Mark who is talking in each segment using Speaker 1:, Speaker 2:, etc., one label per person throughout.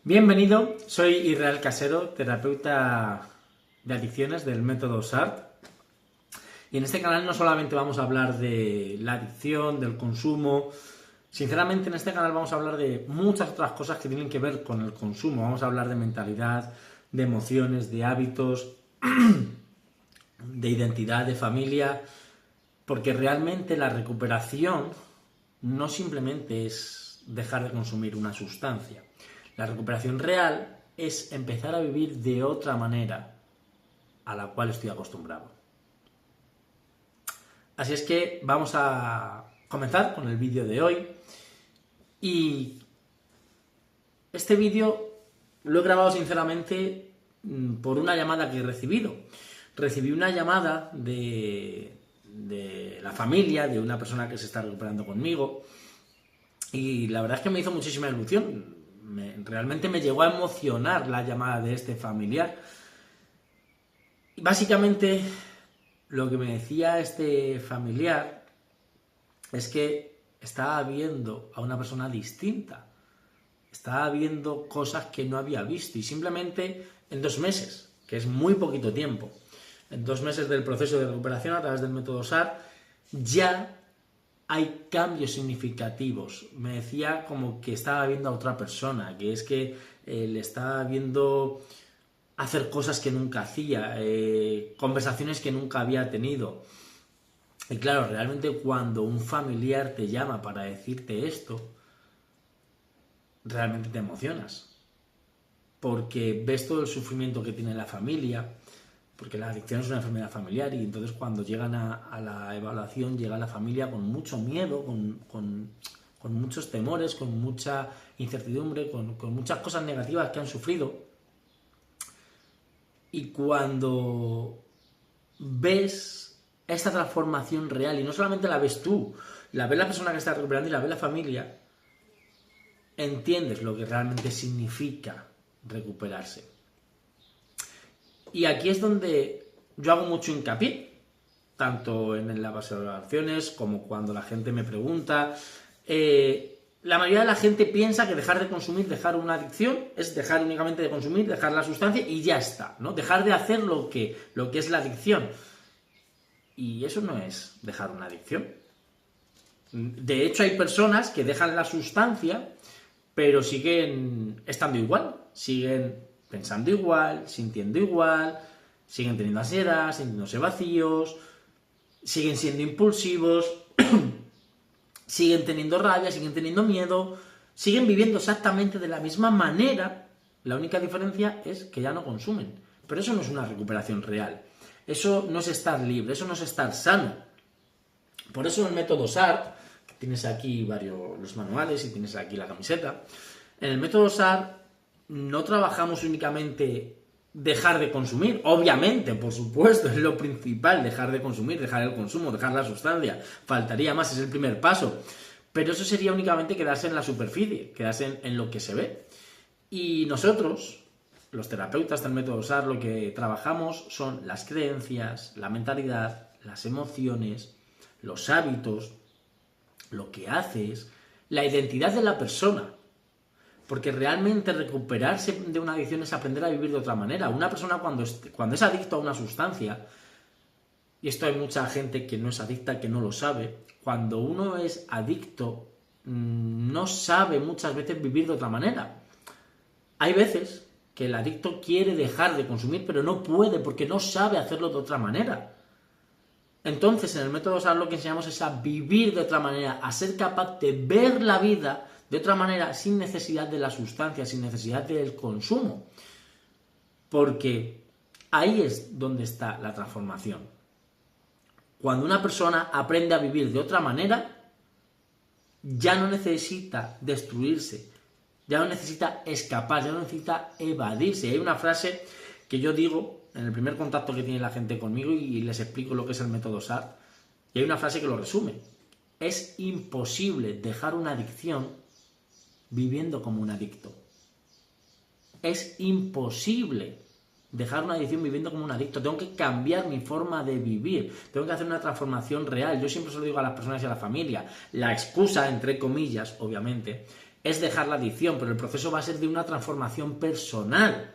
Speaker 1: Bienvenido, soy Israel Casero, terapeuta de adicciones del método SART. Y en este canal no solamente vamos a hablar de la adicción, del consumo. Sinceramente, en este canal vamos a hablar de muchas otras cosas que tienen que ver con el consumo. Vamos a hablar de mentalidad, de emociones, de hábitos, de identidad, de familia. Porque realmente la recuperación no simplemente es dejar de consumir una sustancia. La recuperación real es empezar a vivir de otra manera a la cual estoy acostumbrado. Así es que vamos a comenzar con el vídeo de hoy. Y este vídeo lo he grabado sinceramente por una llamada que he recibido. Recibí una llamada de la familia, de una persona que se está recuperando conmigo. Y la verdad es que me hizo muchísima ilusión. Realmente me llegó a emocionar la llamada de este familiar. Y básicamente lo que me decía este familiar es que estaba viendo a una persona distinta. Estaba viendo cosas que no había visto. Y simplemente en 2 meses, que es muy poquito tiempo, en 2 meses del proceso de recuperación a través del método SART, ya hay cambios significativos. Me decía como que estaba viendo a otra persona, que es que le estaba viendo hacer cosas que nunca hacía, conversaciones que nunca había tenido. Y claro, realmente cuando un familiar te llama para decirte esto, realmente te emocionas. Porque ves todo el sufrimiento que tiene la familia, porque la adicción es una enfermedad familiar y entonces cuando llegan a la evaluación llega la familia con mucho miedo, con muchos temores, con mucha incertidumbre, con muchas cosas negativas que han sufrido. Y cuando ves esta transformación real, y no solamente la ves tú, la ve la persona que está recuperando y la ve la familia, entiendes lo que realmente significa recuperarse. Y aquí es donde yo hago mucho hincapié, tanto en las evaluaciones como cuando la gente me pregunta. La mayoría de la gente piensa que dejar de consumir, dejar una adicción, es dejar únicamente de consumir, dejar la sustancia y ya está, ¿no? Dejar de hacer lo que es la adicción. Y eso no es dejar una adicción. De hecho, hay personas que dejan la sustancia, pero siguen estando igual, siguen pensando igual, sintiendo igual, siguen teniendo ansiedad, sintiéndose vacíos, siguen siendo impulsivos, siguen teniendo rabia, siguen teniendo miedo, siguen viviendo exactamente de la misma manera. La única diferencia es que ya no consumen. Pero eso no es una recuperación real. Eso no es estar libre, eso no es estar sano. Por eso el método SART, que tienes aquí los manuales y tienes aquí la camiseta, en el método SART no trabajamos únicamente dejar de consumir. Obviamente, por supuesto, es lo principal, dejar de consumir, dejar el consumo, dejar la sustancia. Faltaría más, es el primer paso. Pero eso sería únicamente quedarse en la superficie, quedarse en lo que se ve. Y nosotros, los terapeutas del método SART, lo que trabajamos son las creencias, la mentalidad, las emociones, los hábitos, lo que haces, la identidad de la persona. Porque realmente recuperarse de una adicción es aprender a vivir de otra manera. Una persona cuando es adicto a una sustancia, y esto hay mucha gente que no es adicta, que no lo sabe, cuando uno es adicto no sabe muchas veces vivir de otra manera. Hay veces que el adicto quiere dejar de consumir, pero no puede porque no sabe hacerlo de otra manera. Entonces, en el método SART lo que enseñamos es a vivir de otra manera, a ser capaz de ver la vida de otra manera, sin necesidad de la sustancia, sin necesidad del consumo. Porque ahí es donde está la transformación. Cuando una persona aprende a vivir de otra manera, ya no necesita destruirse, ya no necesita escapar, ya no necesita evadirse. Hay una frase que yo digo en el primer contacto que tiene la gente conmigo y les explico lo que es el método SART, y hay una frase que lo resume. Es imposible dejar una adicción viviendo como un adicto. Es imposible dejar una adicción viviendo como un adicto. Tengo que cambiar mi forma de vivir. Tengo que hacer una transformación real. Yo siempre se lo digo a las personas y a la familia. La excusa, entre comillas, obviamente, es dejar la adicción, pero el proceso va a ser de una transformación personal.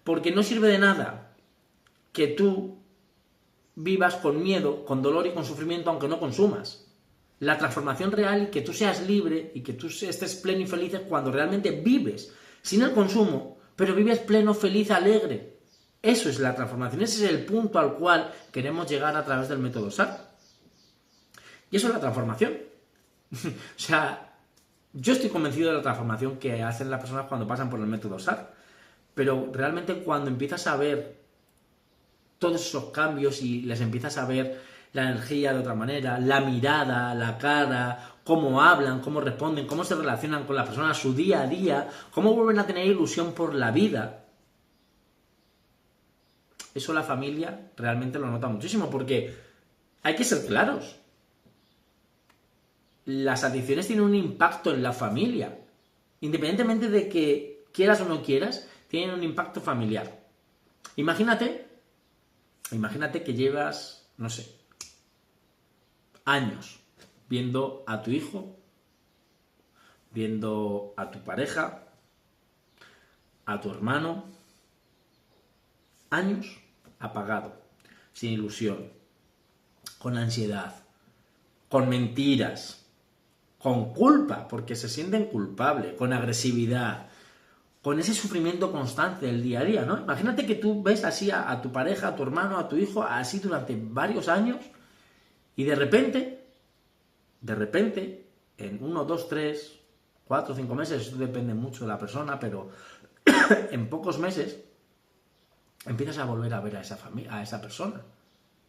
Speaker 1: Porque no sirve de nada que tú vivas con miedo, con dolor y con sufrimiento, aunque no consumas. La transformación real y que tú seas libre y que tú estés pleno y feliz es cuando realmente vives sin el consumo, pero vives pleno, feliz, alegre. Eso es la transformación, ese es el punto al cual queremos llegar a través del método SAR. Y eso es la transformación. O sea, yo estoy convencido de la transformación que hacen las personas cuando pasan por el método SAR. Pero realmente cuando empiezas a ver todos esos cambios y les empiezas a ver la energía de otra manera, la mirada, la cara, cómo hablan, cómo responden, cómo se relacionan con las personas, su día a día, cómo vuelven a tener ilusión por la vida. Eso la familia realmente lo nota muchísimo, porque hay que ser claros. Las adicciones tienen un impacto en la familia. Independientemente de que quieras o no quieras, tienen un impacto familiar. Imagínate que llevas, no sé, años viendo a tu hijo, viendo a tu pareja, a tu hermano, años apagado, sin ilusión, con ansiedad, con mentiras, con culpa, porque se sienten culpables, con agresividad, con ese sufrimiento constante del día a día, ¿no? Imagínate que tú ves así a tu pareja, a tu hermano, a tu hijo, así durante varios años y de repente, en 1, 2, 3, 4, 5 meses, eso depende mucho de la persona, pero en pocos meses empiezas a volver a ver a esa familia, a esa persona.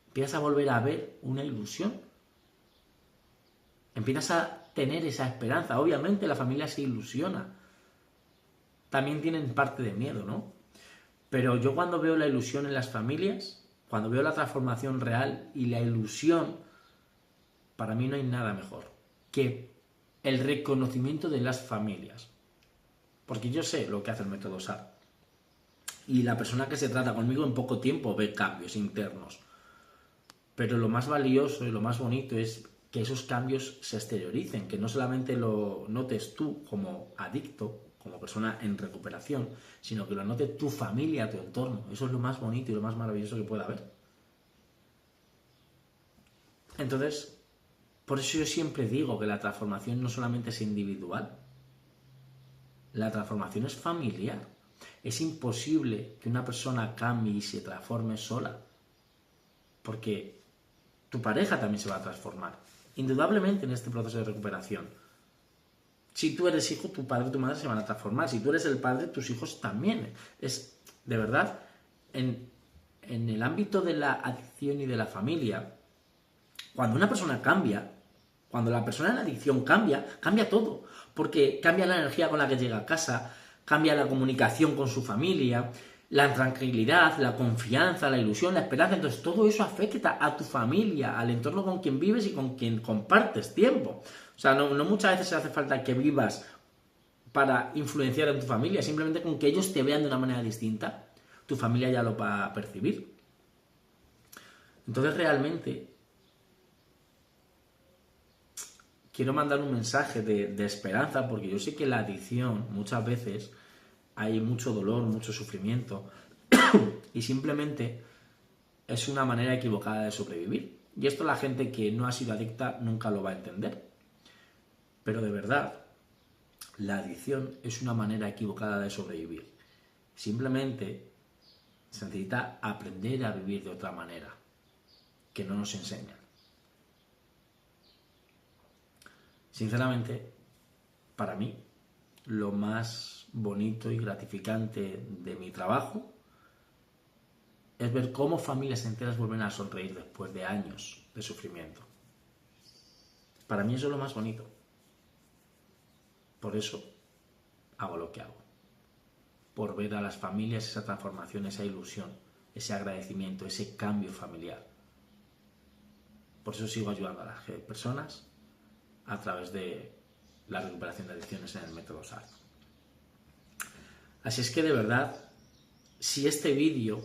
Speaker 1: Empiezas a volver a ver una ilusión. Empiezas a tener esa esperanza. Obviamente la familia se ilusiona. También tienen parte de miedo, ¿no? Pero yo cuando veo la ilusión en las familias, cuando veo la transformación real y la ilusión, para mí no hay nada mejor que el reconocimiento de las familias. Porque yo sé lo que hace el método SAR. Y la persona que se trata conmigo en poco tiempo ve cambios internos. Pero lo más valioso y lo más bonito es que esos cambios se exterioricen, que no solamente lo notes tú como adicto, como persona en recuperación, sino que lo note tu familia, tu entorno. Eso es lo más bonito y lo más maravilloso que pueda haber. Entonces, por eso yo siempre digo que la transformación no solamente es individual, la transformación es familiar. Es imposible que una persona cambie y se transforme sola, porque tu pareja también se va a transformar, indudablemente en este proceso de recuperación. Si tú eres hijo, tu padre y tu madre se van a transformar. Si tú eres el padre, tus hijos también. Es, de verdad, en el ámbito de la adicción y de la familia, cuando una persona cambia, cuando la persona en la adicción cambia, cambia todo. Porque cambia la energía con la que llega a casa, cambia la comunicación con su familia, la tranquilidad, la confianza, la ilusión, la esperanza. Entonces todo eso afecta a tu familia, al entorno con quien vives y con quien compartes tiempo. O sea, no muchas veces hace falta que vivas para influenciar en tu familia, simplemente con que ellos te vean de una manera distinta, tu familia ya lo va a percibir. Entonces realmente quiero mandar un mensaje de esperanza, porque yo sé que la adicción muchas veces hay mucho dolor, mucho sufrimiento y simplemente es una manera equivocada de sobrevivir. Y esto la gente que no ha sido adicta nunca lo va a entender. Pero de verdad, la adicción es una manera equivocada de sobrevivir. Simplemente se necesita aprender a vivir de otra manera, que no nos enseñan. Sinceramente, para mí, lo más bonito y gratificante de mi trabajo es ver cómo familias enteras vuelven a sonreír después de años de sufrimiento. Para mí eso es lo más bonito. Por eso hago lo que hago. Por ver a las familias esa transformación, esa ilusión, ese agradecimiento, ese cambio familiar. Por eso sigo ayudando a las personas a través de la recuperación de adicciones en el método SAR. Así es que de verdad, si este vídeo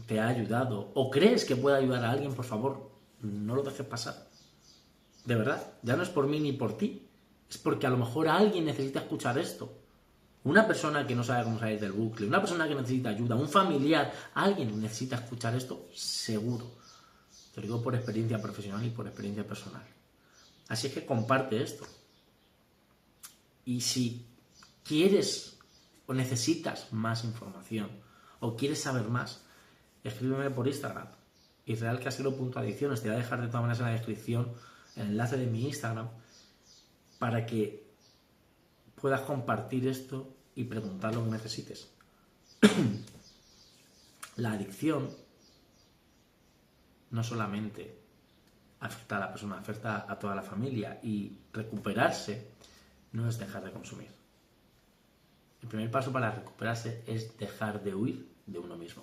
Speaker 1: te ha ayudado o crees que puede ayudar a alguien, por favor, no lo dejes pasar. De verdad, ya no es por mí ni por ti, es porque a lo mejor alguien necesita escuchar esto. Una persona que no sabe cómo salir del bucle, una persona que necesita ayuda, un familiar, alguien necesita escuchar esto, seguro. Te lo digo por experiencia profesional y por experiencia personal. Así es que comparte esto. Y si quieres o necesitas más información o quieres saber más, escríbeme por Instagram, israelcasero.adicciones. Te voy a dejar de todas maneras en la descripción el enlace de mi Instagram para que puedas compartir esto y preguntar lo que necesites. La adicción no solamente afecta a la persona, afecta a toda la familia, y recuperarse no es dejar de consumir. El primer paso para recuperarse es dejar de huir de uno mismo.